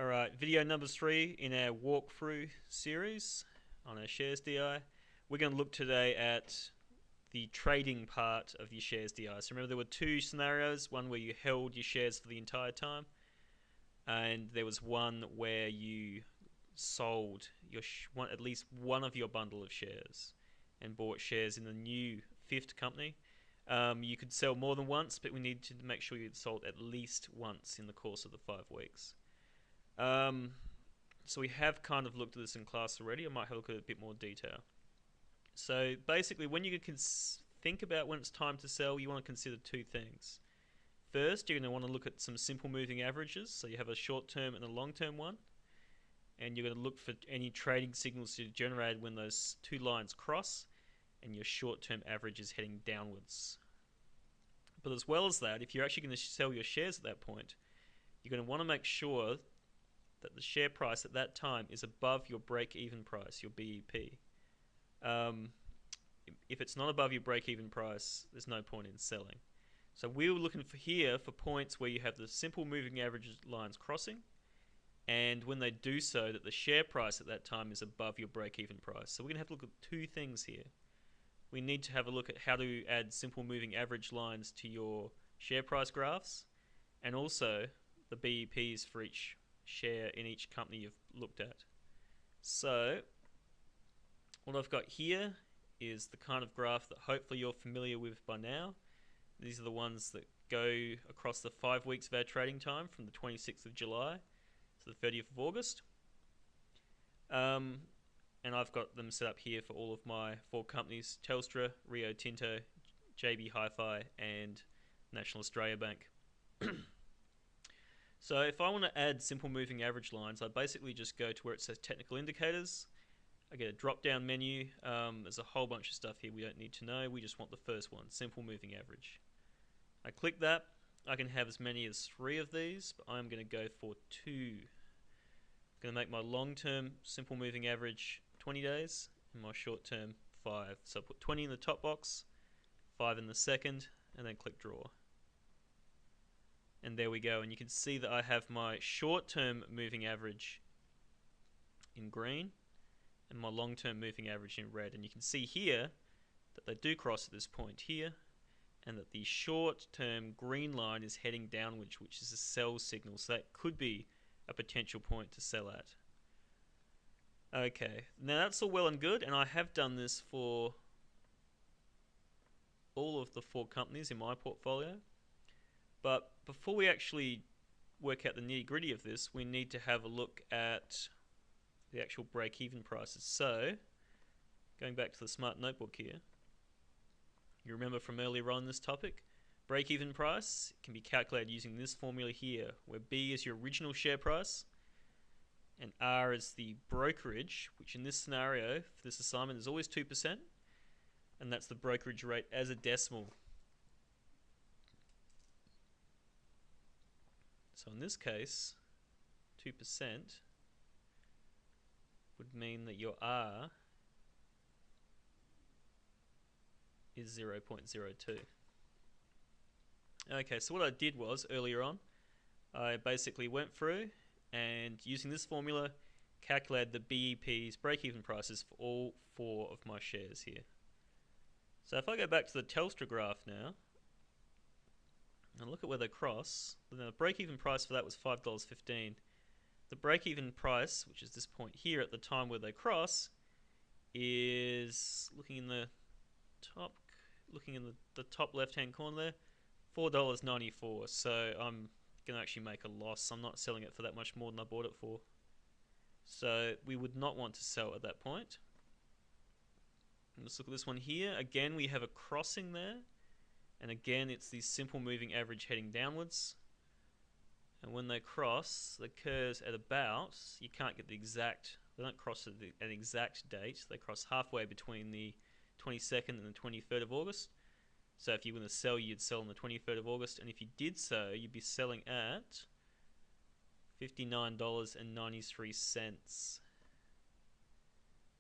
Alright, video number 3 in our walkthrough series on our shares DI. We're going to look today at the trading part of your shares DI. So remember there were two scenarios, one where you held your shares for the entire time, and there was one where you sold at least one of your bundle of shares and bought shares in the new fifth company. You could sell more than once, but we need to make sure you'd sold at least once in the course of the 5 weeks. Um, so we have kind of looked at this in class already. I might have a look at it a bit more detail. So basically, when you can think about when it's time to sell, you want to consider two things. First, you're going to want to look at some simple moving averages. So you have a short term and a long term one. And you're going to look for any trading signals to generate when those two lines cross and your short term average is heading downwards. But as well as that, if you're actually going to sell your shares at that point, you're going to want to make sure that the share price at that time is above your break-even price, your BEP. If it's not above your break-even price, there's no point in selling. So we were looking for here for points where you have the simple moving average lines crossing, and when they do so, that the share price at that time is above your break-even price. So we're going to have to look at two things here. We need to have a look at how to add simple moving average lines to your share price graphs, and also the BEPs for each share in each company you've looked at. So what I've got here is the kind of graph that hopefully you're familiar with by now. These are the ones that go across the 5 weeks of our trading time from the 26th of July to the 30th of August. And I've got them set up here for all of my 4 companies: Telstra, Rio Tinto, JB Hi-Fi, and National Australia Bank. So if I want to add simple moving average lines, I basically just go to where it says technical indicators. I get a drop down menu. There's a whole bunch of stuff here we don't need to know. We just want the first one, simple moving average. I click that. I can have as many as 3 of these, but I'm going to go for 2. I'm going to make my long term simple moving average 20 days and my short term 5. So I put 20 in the top box, 5 in the second, and then click draw. And there we go, and you can see that I have my short-term moving average in green and my long-term moving average in red. And you can see here that they do cross at this point here, and that the short-term green line is heading downwards, which is a sell signal. So that could be a potential point to sell at. Okay, now that's all well and good, and I have done this for all of the 4 companies in my portfolio. But before we actually work out the nitty-gritty of this, we need to have a look at the actual break-even prices. So, going back to the Smart Notebook here, you remember from earlier on this topic, break-even price can be calculated using this formula here, where B is your original share price, and R is the brokerage, which in this scenario, for this assignment, is always 2%, and that's the brokerage rate as a decimal. So in this case, 2% would mean that your R is 0.02. Okay, so what I did was, earlier on, I basically went through and using this formula, calculated the BEP's break-even prices for all 4 of my shares here. So if I go back to the Telstra graph now, and look at where they cross, then the break-even price for that was $5.15. The break-even price, which is this point here at the time where they cross, is looking in the top left-hand corner there, $4.94. So I'm going to actually make a loss. I'm not selling it for that much more than I bought it for. So we would not want to sell at that point. And let's look at this one here. Again, we have a crossing there. And again, it's the simple moving average heading downwards. And when they cross, it occurs at about, you can't get the exact, they don't cross at an exact date. They cross halfway between the 22nd and the 23rd of August. So if you were going to sell, you'd sell on the 23rd of August. And if you did so, you'd be selling at $59.93,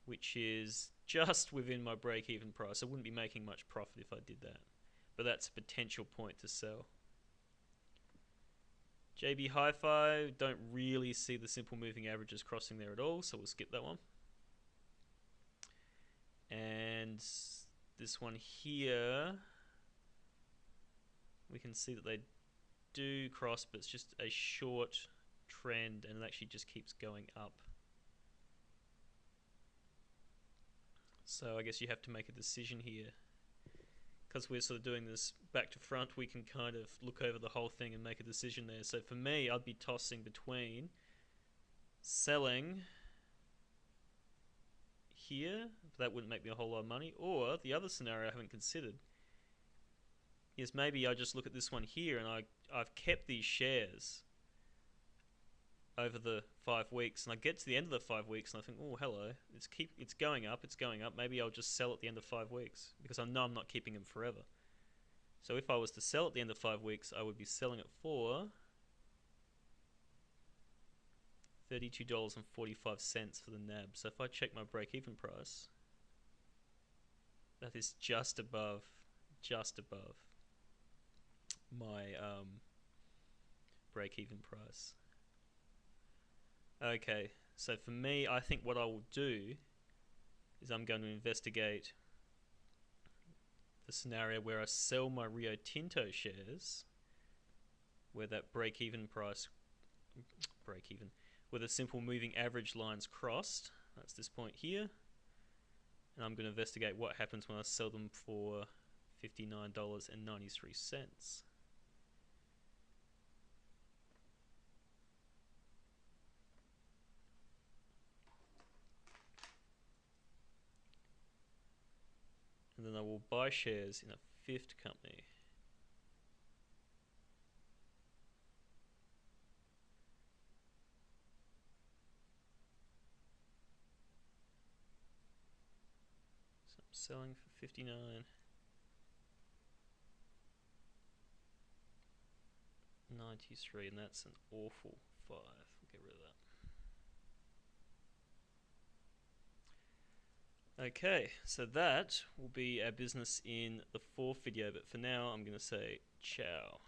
which is just within my break-even price. I wouldn't be making much profit if I did that. But that's a potential point to sell. JB Hi-Fi, don't really see the simple moving averages crossing there at all, so we'll skip that one. And this one here, we can see that they do cross, but it's just a short trend, and it actually just keeps going up. So I guess you have to make a decision here. Because we're sort of doing this back to front, we can kind of look over the whole thing and make a decision there. So for me, I'd be tossing between selling here, but that wouldn't make me a whole lot of money, or the other scenario I haven't considered is maybe I just look at this one here and I've kept these shares over the 5 weeks, and I get to the end of the 5 weeks and I think, oh hello, it's going up, maybe I'll just sell at the end of 5 weeks because I know I'm not keeping them forever. So if I was to sell at the end of 5 weeks, I would be selling it for $32.45 for the NAB. So if I check my break-even price, that is just above my break-even price. Okay, so for me, I think what I will do is I'm going to investigate the scenario where I sell my Rio Tinto shares, where that break-even price, where the simple moving average lines crossed. That's this point here. And I'm going to investigate what happens when I sell them for $59.93. And then I will buy shares in a fifth company. So I'm selling for 59.93, and that's an awful 5. We'll get rid of that. Okay, so that will be our business in the fourth video, but for now I'm going to say ciao.